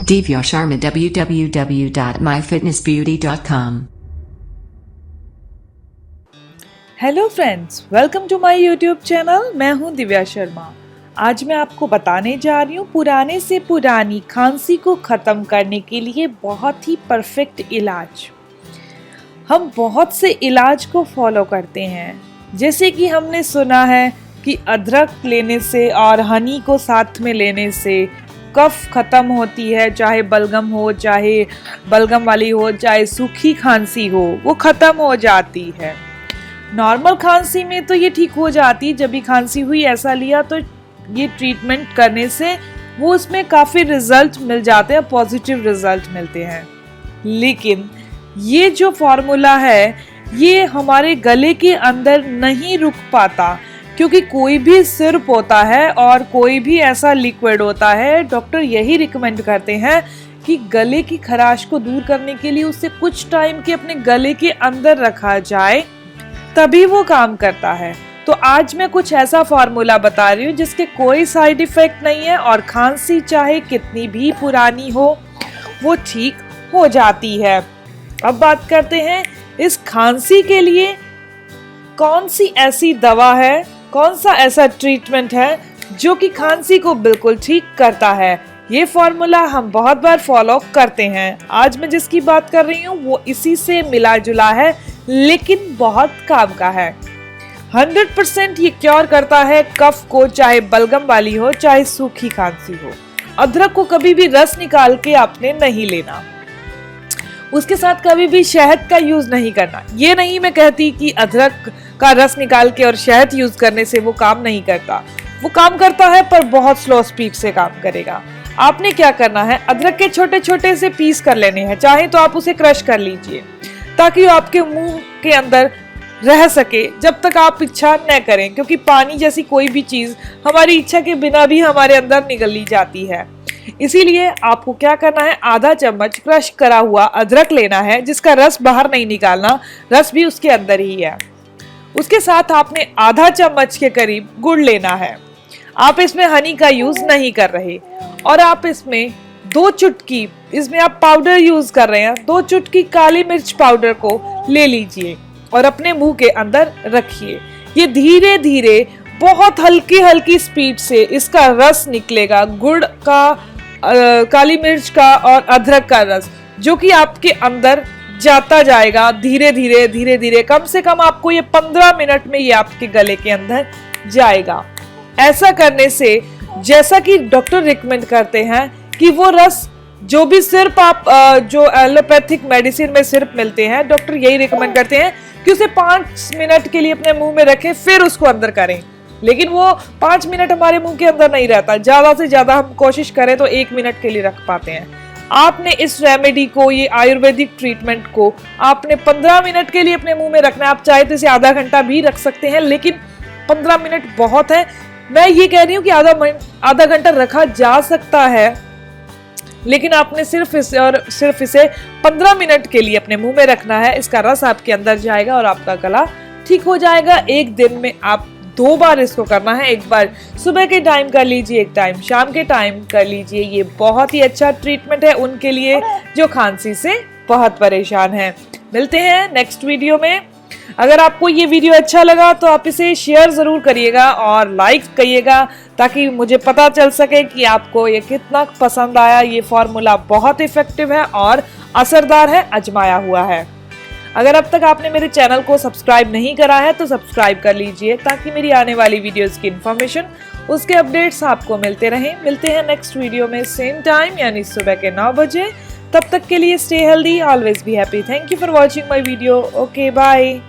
Divya Sharma www.myfitnessbeauty.com। Hello friends, welcome to my YouTube channel. मैं हूं दिव्या शर्मा। आज मैं आपको बताने जा रही हूं पुराने से पुरानी खांसी को ख़त्म करने के लिए बहुत ही परफेक्ट इलाज। हम बहुत से इलाज को फॉलो करते हैं, जैसे कि हमने सुना है कि अदरक लेने से और हनी को साथ में लेने से कफ ख़त्म होती है, चाहे बलगम हो, चाहे बलगम वाली हो, चाहे सूखी खांसी हो, वो ख़त्म हो जाती है। नॉर्मल खांसी में तो ये ठीक हो जाती, जब भी खांसी हुई ऐसा लिया तो ये ट्रीटमेंट करने से वो उसमें काफ़ी रिजल्ट मिल जाते हैं, पॉजिटिव रिजल्ट मिलते हैं। लेकिन ये जो फॉर्मूला है ये हमारे गले के अंदर नहीं रुक पाता, क्योंकि कोई भी सिरप होता है और कोई भी ऐसा लिक्विड होता है, डॉक्टर यही रिकमेंड करते हैं कि गले की खराश को दूर करने के लिए उसे कुछ टाइम के अपने गले के अंदर रखा जाए, तभी वो काम करता है। तो आज मैं कुछ ऐसा फार्मूला बता रही हूँ जिसके कोई साइड इफेक्ट नहीं है और खांसी चाहे कितनी भी पुरानी हो वो ठीक हो जाती है। अब बात करते हैं इस खांसी के लिए कौन सी ऐसी दवा है, कौन सा ऐसा ट्रीटमेंट है जो कि खांसी को बिल्कुल ठीक करता है। ये फॉर्मूला हम बहुत बार फॉलो करते हैं। आज मैं जिसकी बात कर रही हूँ वो इसी से मिला जुला है, लेकिन बहुत काम का है। 100% ये क्योर करता है कफ को, चाहे बलगम वाली हो, चाहे सूखी खांसी हो। अदरक को कभी भी रस निकाल के आपने नहीं लेना, उसके साथ कभी भी शहद का यूज नहीं करना। ये नहीं मैं कहती कि अदरक का रस निकाल के और शहद यूज करने से वो काम नहीं करता, वो काम करता है पर बहुत स्लो स्पीड से काम करेगा। आपने क्या करना है, अदरक के छोटे छोटे से पीस कर लेने हैं, चाहे तो आप उसे क्रश कर लीजिए ताकि वो आपके मुंह के अंदर रह सके जब तक आप इच्छा न करें, क्योंकि पानी जैसी कोई भी चीज हमारी इच्छा के बिना भी हमारे अंदर निगली जाती है। इसीलिए आपको क्या करना है, आधा चम्मच क्रश करा हुआ अदरक लेना है, जिसका रस बाहर नहीं निकालना, रस भी उसके अंदर ही है। उसके साथ आपने आधा चम्मच के करीब गुड़ लेना है। आप इसमें हनी का यूज नहीं कर रहे, और आप इसमें 2 चुटकी, इसमें आप पाउडर यूज कर रहे हैं, 2 चुटकी काली मिर्च पाउडर को ले लीजिए और अपने मुंह के अंदर रखिए। ये धीरे धीरे बहुत हल्की हल्की स्पीड से इसका रस निकलेगा, गुड़ का, काली मिर्च का और अदरक का रस, जो कि आपके अंदर जाता जाएगा धीरे धीरे धीरे धीरे। कम से कम आपको ये 15 मिनट में ये आपके गले के अंदर जाएगा। ऐसा करने से जैसा कि डॉक्टर रिकमेंड करते हैं कि वो रस, जो भी सिर्फ आप जो एलोपैथिक मेडिसिन में सिर्फ मिलते हैं, डॉक्टर यही रिकमेंड करते हैं कि उसे 5 मिनट के लिए अपने मुंह में रखें, फिर उसको अंदर करें। लेकिन वो 5 मिनट हमारे मुंह के अंदर नहीं रहता, ज्यादा से ज्यादा हम कोशिश करें तो 1 मिनट के लिए रख पाते हैं। आपने इस रेमेडी को, ये आयुर्वेदिक ट्रीटमेंट को आपने 15 मिनट के लिए अपने मुंह में रखना है। आप चाहे तो इसे आधा घंटा भी रख सकते हैं, लेकिन 15 मिनट बहुत है। मैं ये कह रही हूँ कि आधा घंटा रखा जा सकता है, लेकिन आपने सिर्फ इसे 15 मिनट के लिए अपने मुंह में रखना है। इसका रस आपके अंदर जाएगा और आपका गला ठीक हो जाएगा। एक दिन में आप 2 बार इसको करना है, एक बार सुबह के टाइम कर लीजिए, एक टाइम शाम के टाइम कर लीजिए। ये बहुत ही अच्छा ट्रीटमेंट है उनके लिए जो खांसी से बहुत परेशान है। मिलते हैं नेक्स्ट वीडियो में। अगर आपको ये वीडियो अच्छा लगा तो आप इसे शेयर जरूर करिएगा और लाइक करिएगा, ताकि मुझे पता चल सके कि आपको ये कितना पसंद आया। ये फॉर्मूला बहुत इफेक्टिव है और असरदार है, आजमाया हुआ है। अगर अब तक आपने मेरे चैनल को सब्सक्राइब नहीं करा है तो सब्सक्राइब कर लीजिए, ताकि मेरी आने वाली वीडियोस की इन्फॉर्मेशन, उसके अपडेट्स आपको मिलते रहें। मिलते हैं नेक्स्ट वीडियो में सेम टाइम, यानी सुबह के 9 बजे। तब तक के लिए stay healthy, always be happy. Thank you for watching my video. Okay, bye.